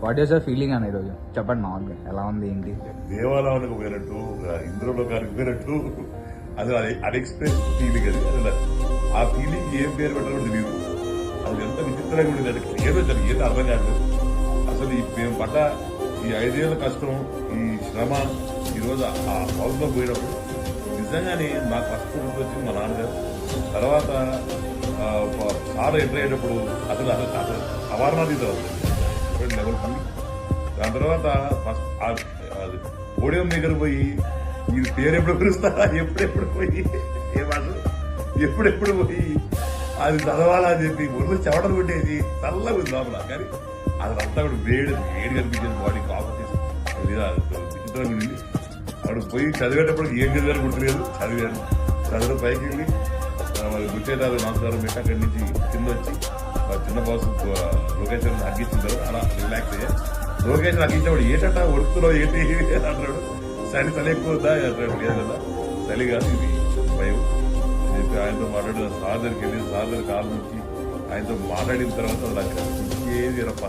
What is your feeling అని ఈరోజు చెప్పండి మామూలుగా ఎలా ఉంది ఏంటి? దేవాలయానికి పోయినట్టు ఇంద్రలోకానికి పోయినట్టు అసలు అది అన్ఎక్స్ప్రెస్ ఫీలింగ్ అది అసలు ఆ ఫీలింగ్ ఏం పేరు పెట్టాలో తెలియదు. అది ఎంత విచిత్రంగా ఉండేది అంటే ఏదో జరిగింది ఏదో అర్థం కాదు. అసలు ఈ మేము పడ్డ ఈ 5 ఏళ్ళ కష్టం ఈ శ్రమ ఈరోజు ఆ హౌస్లో పోయినప్పుడు నిజంగానే నాకు ఫస్ట్ వచ్చింది మా నాన్నగారు. తర్వాత సార్ ఎంటర్ అయ్యేటప్పుడు అసలు అసలు అసలు అవారణాతీతం లెవెల్కి. దాని తర్వాత ఫస్ట్ పోడియం దగ్గర పోయి ఈ పేరు ఎప్పుడు పిలుస్తారా ఎప్పుడెప్పుడు పోయి ఏమాడు ఎప్పుడెప్పుడు పోయి అది చదవాలా అని చెప్పి ఒళ్ళు చెవటలు కొట్టేసి చల్లగా ఉంది లోపల. కానీ అదంతా కూడా వేడి కనిపించేది బాడీ కాంపిటీషన్ విచిత్రంగా ఉండింది. అక్కడ పోయి చదివేటప్పుడు ఏం చదివారు గుర్తులేదు. చదివిన పైకి వెళ్ళి మరి గుర్తేదారు నాన్నగారు పెట్టి అక్కడి నుంచి కింద వచ్చి చిన్న బాసు లొకేషన్ అగ్గించిన తర్వాత అలా రిలాక్స్ అయ్యా. లొకేషన్ అగ్గించేవాడు ఏంటంటే ఉడుకుతున్నావు ఏంటి అంటాడు. చలి ఎక్కువ ఉందా అంటాడు. లేదు కదా చలి కాదు ఇది భయం చెప్పి ఆయనతో మాట్లాడిన సార్ దగ్గరికి వెళ్ళి సార్ దగ్గర కాలు నుంచి ఆయనతో మాట్లాడిన తర్వాత నాకు ఏది రప్ప